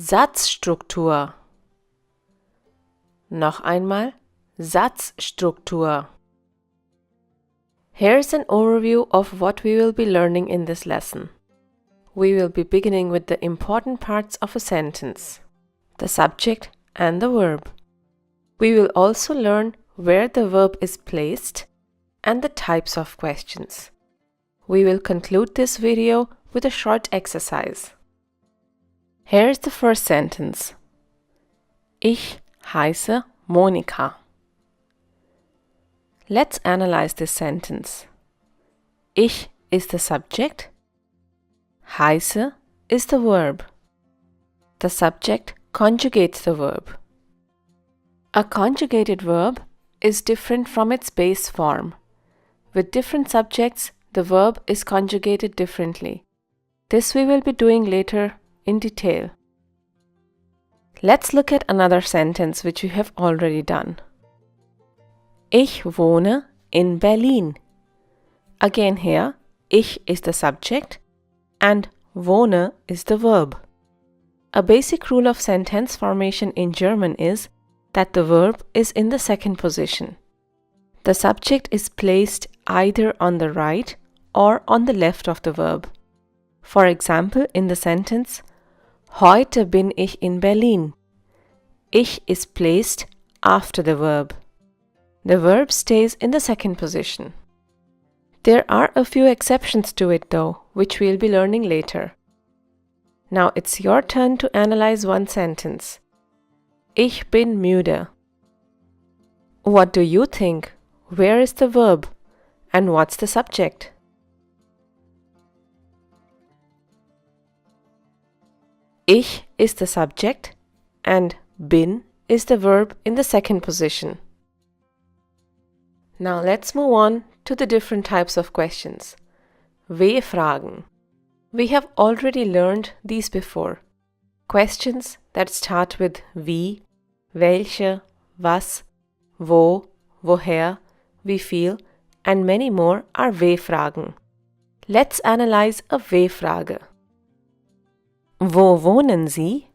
Satzstruktur. Noch einmal Satzstruktur. Here's an overview of what we will be learning in this lesson. We will be beginning with the important parts of a sentence, the subject and the verb. We will also learn where the verb is placed and the types of questions. We will conclude this video with a short exercise. Here's the first sentence. Ich heiße Monika. Let's analyze this sentence. Ich is the subject. Heiße is the verb. The subject conjugates the verb. A conjugated verb is different from its base form. With different subjects, the verb is conjugated differently. This we will be doing later in detail. Let's look at another sentence which we have already done. Ich wohne in Berlin. Again here, ich is the subject and wohne is the verb. A basic rule of sentence formation in German is that the verb is in the second position. The subject is placed either on the right or on the left of the verb. For example, in the sentence, Heute bin ich in Berlin. Ich is placed after the verb. The verb stays in the second position. There are a few exceptions to it though, which we'll be learning later. Now it's your turn to analyze one sentence. Ich bin müde. What do you think? Where is the verb? And what's the subject? Ich is the subject and bin is the verb in the second position. Now let's move on to the different types of questions. W-Fragen. We have already learned these before. Questions that start with wie, welche, was, wo, woher, wie viel, and many more are W-Fragen. Let's analyze a W-Frage. Wo wohnen Sie?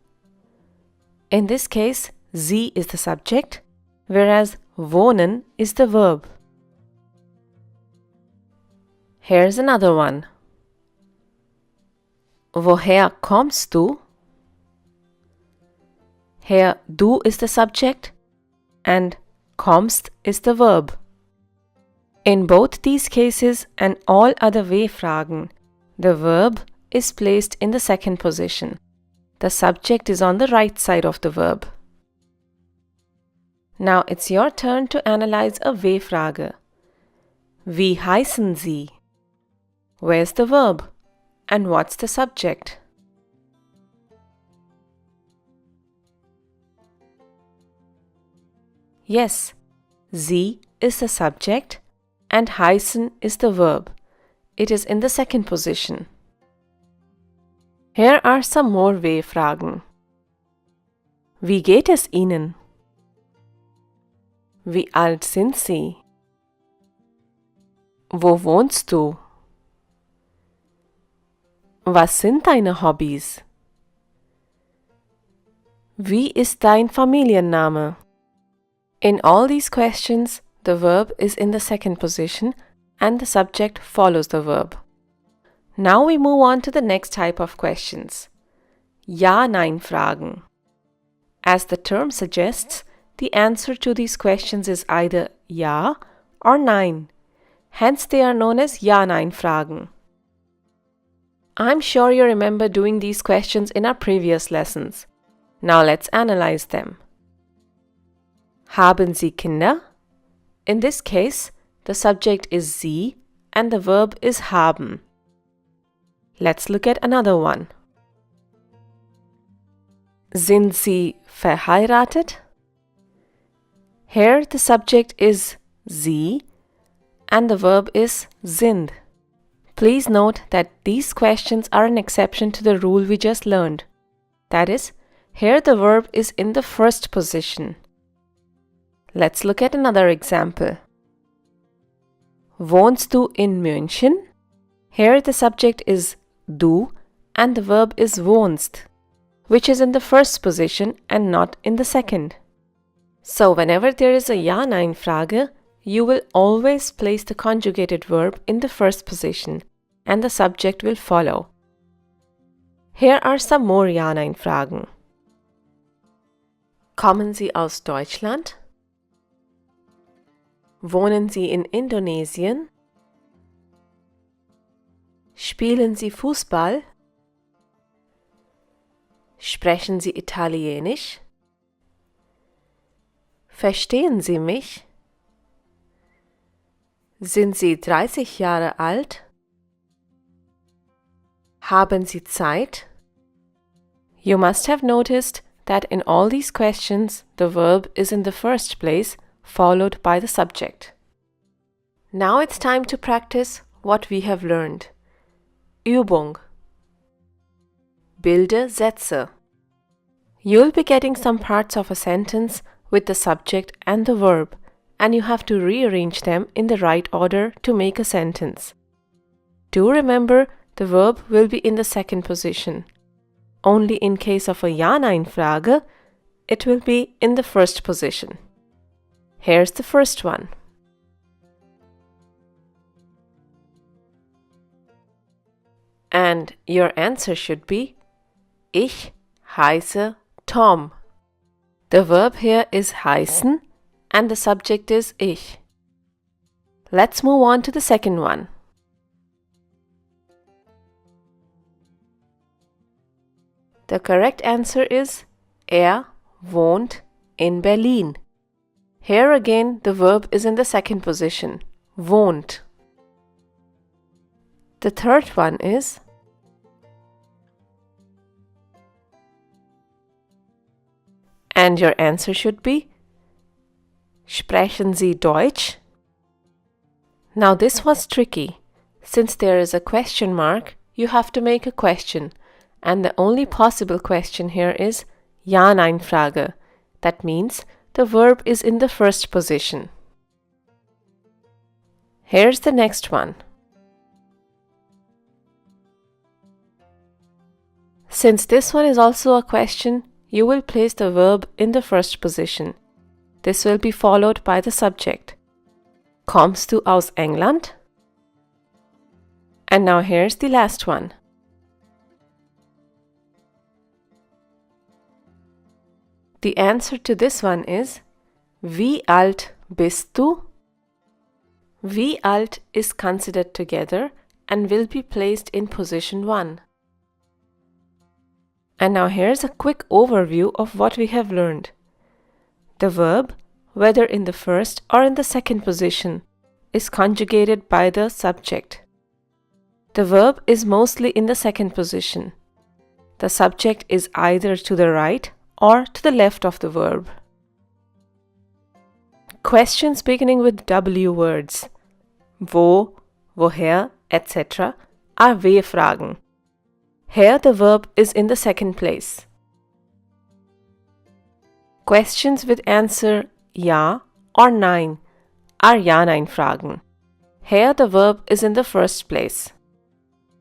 In this case, Sie is the subject, whereas wohnen is the verb. Here's another one. Woher kommst du? Here, du is the subject and kommst is the verb. In both these cases and all other W-Fragen, the verb is placed in the second position. The subject is on the right side of the verb. Now it's your turn to analyze a W-Frage. Wie heißen Sie? Where's the verb? And what's the subject? Yes, Sie is the subject and heißen is the verb. It is in the second position. Here are some more W-Fragen. Wie geht es Ihnen? Wie alt sind Sie? Wo wohnst du? Was sind deine Hobbys? Wie ist dein Familienname? In all these questions, the verb is in the second position and the subject follows the verb. Now we move on to the next type of questions. Ja-Nein-Fragen. As the term suggests, the answer to these questions is either Ja or Nein. Hence they are known as Ja-Nein-Fragen. I'm sure you remember doing these questions in our previous lessons. Now let's analyze them. Haben Sie Kinder? In this case, the subject is Sie and the verb is haben. Let's look at another one. Sind Sie verheiratet? Here the subject is Sie and the verb is sind. Please note that these questions are an exception to the rule we just learned. That is, here the verb is in the first position. Let's look at another example. Wohnst du in München? Here the subject is du and the verb is wohnst. which is in the first position and not in the second. So whenever there is a Ja-Nein-Frage, you will always place the conjugated verb in the first position and the subject will follow. Here are some more Ja-Nein-Fragen. Kommen Sie aus Deutschland? Wohnen Sie in Indonesien? Spielen Sie Fußball? Sprechen Sie Italienisch? Verstehen Sie mich? Sind Sie 30 Jahre alt? Haben Sie Zeit? You must have noticed that in all these questions, the verb is in the first place, followed by the subject. Now it's time to practice what we have learned. Übung. Bilde Sätze. You'll be getting some parts of a sentence with the subject and the verb, and you have to rearrange them in the right order to make a sentence. Do remember, the verb will be in the second position. Only in case of a Ja-Nein-Frage, it will be in the first position. Here's the first one. And your answer should be Ich heiße Tom. The verb here is heißen and the subject is ich. Let's move on to the second one. The correct answer is wohnt in Berlin. Here again the verb is in the second position, wohnt. The third one is and your answer should be Sprechen Sie Deutsch? Now this was tricky. Since there is a question mark, you have to make a question. And the only possible question here is Ja-Nein-Frage. That means the verb is in the first position. Here's the next one. Since this one is also a question, you will place the verb in the first position. This will be followed by the subject. Kommst du aus England? And now here's the last one. The answer to this one is Wie alt bist du? Wie alt is considered together and will be placed in position 1. And now here's a quick overview of what we have learned. The verb, whether in the first or in the second position, is conjugated by the subject. The verb is mostly in the second position. The subject is either to the right or to the left of the verb. Questions beginning with W words, wo, woher, etc. are W-Fragen. Here the verb is in the second place. Questions with answer Ja or Nein are Ja-Nein-Fragen. Here the verb is in the first place.